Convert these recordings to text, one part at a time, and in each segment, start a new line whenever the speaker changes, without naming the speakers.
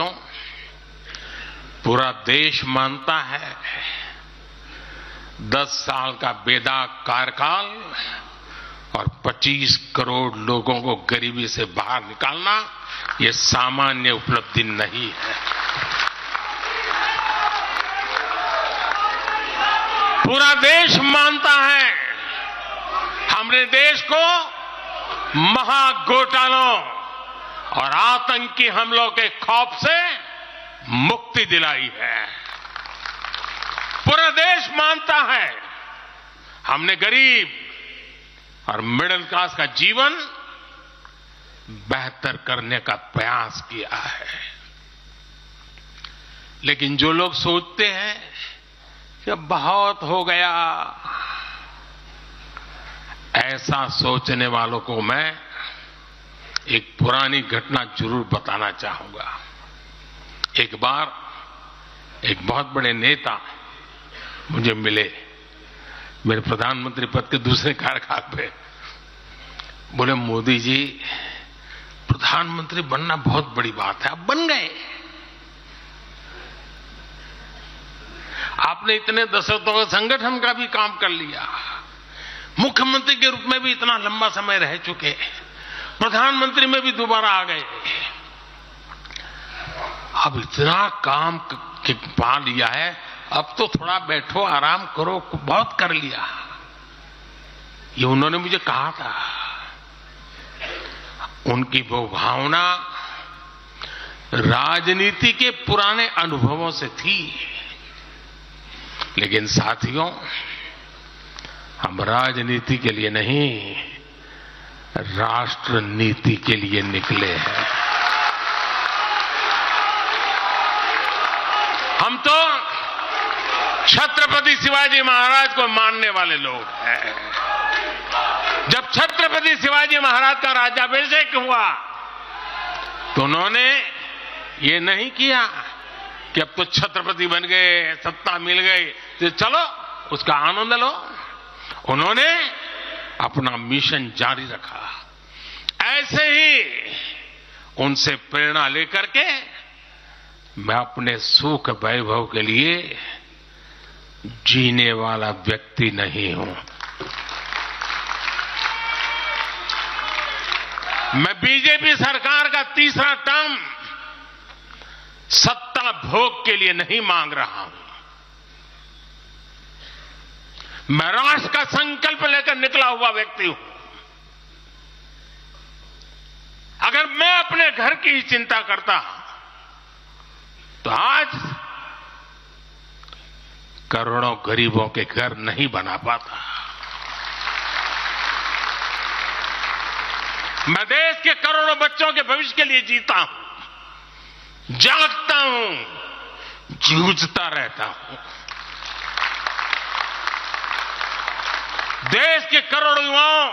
साथियों, पूरा देश मानता है 10 साल का बेदाग कार्यकाल और 25 करोड़ लोगों को गरीबी से बाहर निकालना ये सामान्य उपलब्धि नहीं है। पूरा देश मानता है हमने देश को महाघोटालों और आतंकी हमलों के खौफ से मुक्ति दिलाई है। पूरा देश मानता है हमने गरीब और मिडिल क्लास का जीवन बेहतर करने का प्रयास किया है। लेकिन जो लोग सोचते हैं कि बहुत हो गया, ऐसा सोचने वालों को मैं एक पुरानी घटना जरूर बताना चाहूंगा। एक बार एक बहुत बड़े नेता मुझे मिले, मेरे प्रधानमंत्री पद के दूसरे कार्यकाल पे। बोले, मोदी जी, प्रधानमंत्री बनना बहुत बड़ी बात है, आप बन गए। आपने इतने दशकों के संगठन का भी काम कर लिया, मुख्यमंत्री के रूप में भी इतना लंबा समय रह चुके, प्रधानमंत्री में भी दोबारा आ गए। अब इतना काम पा लिया है, अब तो थोड़ा बैठो, आराम करो, बहुत कर लिया। ये उन्होंने मुझे कहा था। उनकी वो भावना राजनीति के पुराने अनुभवों से थी। लेकिन साथियों, हम राजनीति के लिए नहीं, राष्ट्र नीति के लिए निकले हैं। हम तो छत्रपति शिवाजी महाराज को मानने वाले लोग हैं। जब छत्रपति शिवाजी महाराज का राज्याभिषेक हुआ तो उन्होंने ये नहीं किया कि अब तो छत्रपति बन गए, सत्ता मिल गई तो चलो उसका आनंद लो। उन्होंने अपना मिशन जारी रखा। ऐसे ही उनसे प्रेरणा लेकर के मैं अपने सुख वैभव के लिए जीने वाला व्यक्ति नहीं हूं। मैं बीजेपी सरकार का तीसरा टर्म सत्ता भोग के लिए नहीं मांग रहा हूं। मैं राष्ट्र का संकल्प लेकर निकला हुआ व्यक्ति हूं। अगर मैं अपने घर की ही चिंता करता तो आज करोड़ों गरीबों के घर नहीं बना पाता। मैं देश के करोड़ों बच्चों के भविष्य के लिए जीता हूं, जागता हूं, जूझता रहता हूं। देश के करोड़ों युवाओं,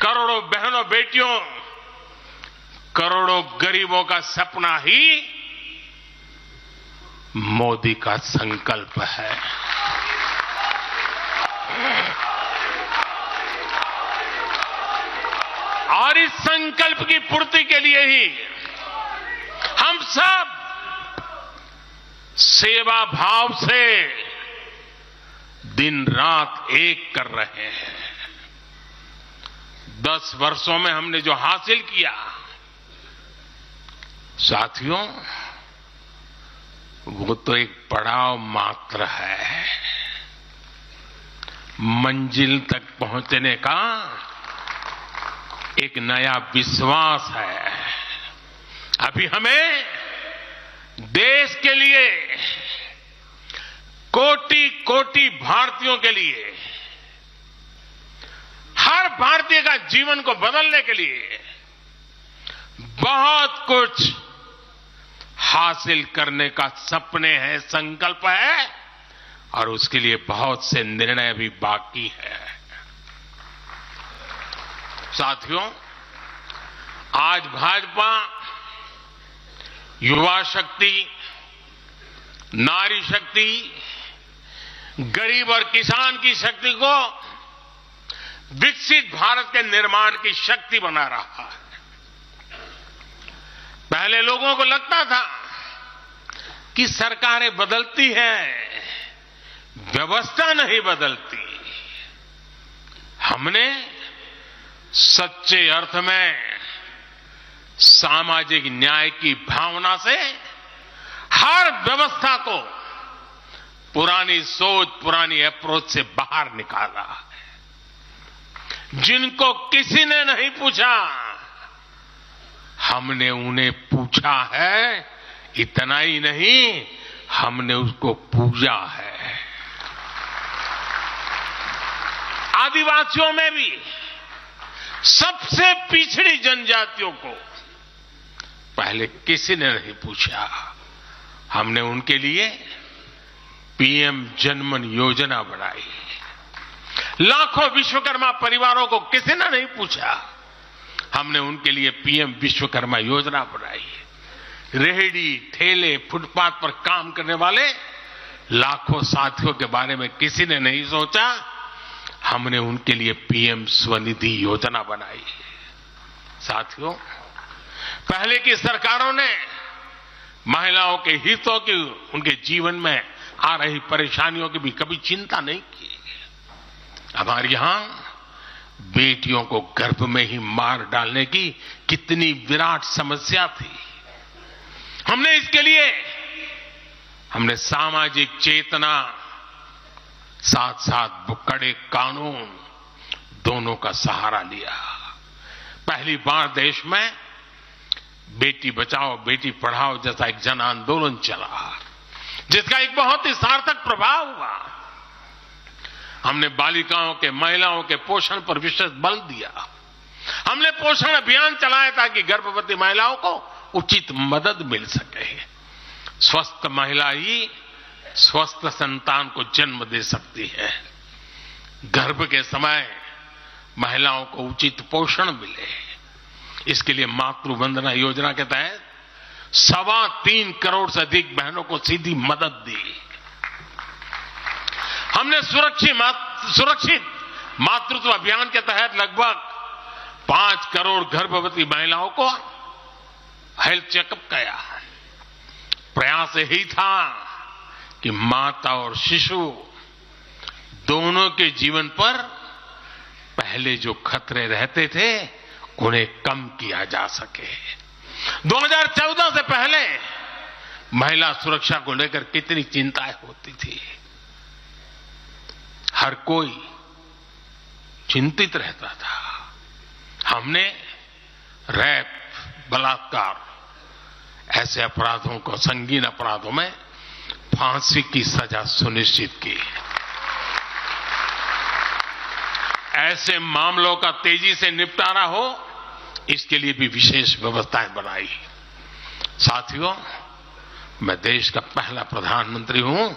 करोड़ों बहनों बेटियों, करोड़ों गरीबों का सपना ही मोदी का संकल्प है। और इस संकल्प की पूर्ति के लिए ही हम सब सेवा भाव से दिन रात एक कर रहे हैं। 10 वर्षों में हमने जो हासिल किया, साथियों, वो तो एक पड़ाव मात्र है। मंजिल तक पहुंचने का एक नया विश्वास है। अभी हमें देश के लिए, कोटि कोटि भारतीयों के लिए, हर भारतीय का जीवन को बदलने के लिए बहुत कुछ हासिल करने का सपने हैं, संकल्प है, और उसके लिए बहुत से निर्णय भी बाकी है। साथियों, आज भाजपा युवा शक्ति, नारी शक्ति, गरीब और किसान की शक्ति को विकसित भारत के निर्माण की शक्ति बना रहा है। पहले लोगों को लगता था कि सरकारें बदलती हैं, व्यवस्था नहीं बदलती। हमने सच्चे अर्थ में सामाजिक न्याय की भावना से हर व्यवस्था को पुरानी सोच, पुरानी अप्रोच से बाहर निकाला है। जिनको किसी ने नहीं पूछा, हमने उन्हें पूछा है। इतना ही नहीं, हमने उसको पूजा है। आदिवासियों में भी सबसे पिछड़ी जनजातियों को पहले किसी ने नहीं पूछा। हमने उनके लिए पीएम जनमन योजना बनाई। लाखों विश्वकर्मा परिवारों को किसी ने नहीं पूछा, हमने उनके लिए पीएम विश्वकर्मा योजना बनाई। रेहड़ी, ठेले, फुटपाथ पर काम करने वाले लाखों साथियों के बारे में किसी ने नहीं सोचा, हमने उनके लिए पीएम स्वनिधि योजना बनाई। साथियों, पहले की सरकारों ने महिलाओं के हितों की, उनके जीवन में आ रही परेशानियों की भी कभी चिंता नहीं की। हमारे यहां बेटियों को गर्भ में ही मार डालने की कितनी विराट समस्या थी। हमने इसके लिए सामाजिक चेतना, साथ साथ कड़े कानून, दोनों का सहारा लिया। पहली बार देश में बेटी बचाओ बेटी पढ़ाओ जैसा एक जन आंदोलन चला, जिसका एक बहुत ही सार्थक प्रभाव हुआ। हमने बालिकाओं के, महिलाओं के पोषण पर विशेष बल दिया। हमने पोषण अभियान चलाया ताकि गर्भवती महिलाओं को उचित मदद मिल सके। स्वस्थ महिला ही स्वस्थ संतान को जन्म दे सकती है। गर्भ के समय महिलाओं को उचित पोषण मिले, इसके लिए मातृ वंदना योजना के तहत 3.25 करोड़ से अधिक बहनों को सीधी मदद दी। हमने सुरक्षित मातृत्व अभियान के तहत लगभग 5 करोड़ गर्भवती महिलाओं को हेल्थ चेकअप किया। प्रयास यही था कि माता और शिशु दोनों के जीवन पर पहले जो खतरे रहते थे उन्हें कम किया जा सके। 2014 से पहले महिला सुरक्षा को लेकर कितनी चिंताएं होती थी। हर कोई चिंतित रहता था। हमने रेप, बलात्कार ऐसे अपराधों को, संगीन अपराधों में फांसी की सजा सुनिश्चित की। ऐसे मामलों का तेजी से निपटारा हो, इसके लिए भी विशेष व्यवस्थाएं बनाई। साथियों, मैं देश का पहला प्रधानमंत्री हूं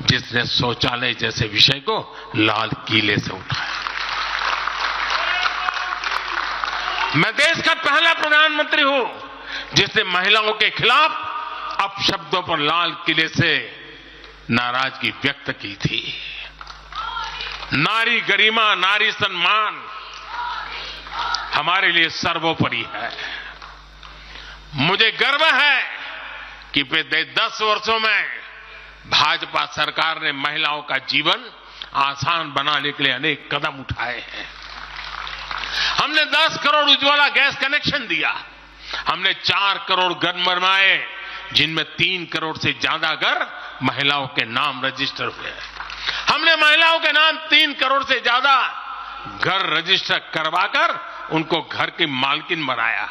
जिसने शौचालय जैसे विषय को लाल किले से उठाया। मैं देश का पहला प्रधानमंत्री हूं जिसने महिलाओं के खिलाफ अपशब्दों पर लाल किले से नाराजगी व्यक्त की थी। नारी गरिमा, नारी सम्मान हमारे लिए सर्वोपरि है। मुझे गर्व है कि पिछले 10 वर्षों में भाजपा सरकार ने महिलाओं का जीवन आसान बनाने के लिए अनेक कदम उठाए हैं। हमने 10 करोड़ उज्ज्वला गैस कनेक्शन दिया। हमने 4 करोड़ घर बनवाए, जिनमें 3 करोड़ से ज्यादा घर महिलाओं के नाम रजिस्टर हुए। हमने महिलाओं के नाम 3 करोड़ से ज्यादा घर रजिस्टर करवाकर उनको घर की मालकिन बनाया।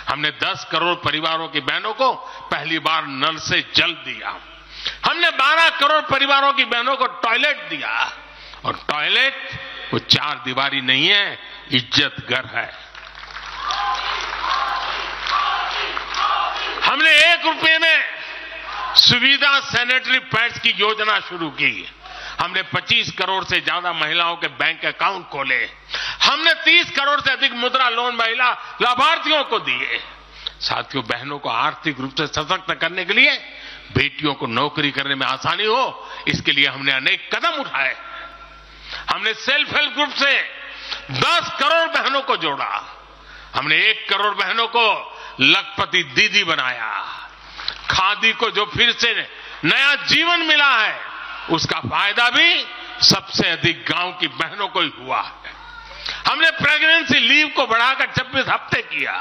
हमने 10 करोड़ परिवारों की बहनों को पहली बार नल से जल दिया। हमने 12 करोड़ परिवारों की बहनों को टॉयलेट दिया। और टॉयलेट वो 4 दीवारी नहीं है, इज्जत घर है। हमने 1 रुपए में सुविधा सैनिटरी पैड्स की योजना शुरू की। हमने 25 करोड़ से ज्यादा महिलाओं के बैंक अकाउंट खोले। हमने 30 करोड़ से अधिक मुद्रा लोन महिला लाभार्थियों को दिए। साथियों, बहनों को आर्थिक रूप से सशक्त करने के लिए, बेटियों को नौकरी करने में आसानी हो, इसके लिए हमने अनेक कदम उठाए। हमने सेल्फ हेल्प ग्रुप से 10 करोड़ बहनों को जोड़ा। हमने 1 करोड़ बहनों को लखपति दीदी बनाया। खादी को जो फिर से नया जीवन मिला है, उसका फायदा भी सबसे अधिक गांव की बहनों को ही हुआ है। हमने प्रेगनेंसी लीव को बढ़ाकर 26 हफ्ते किया।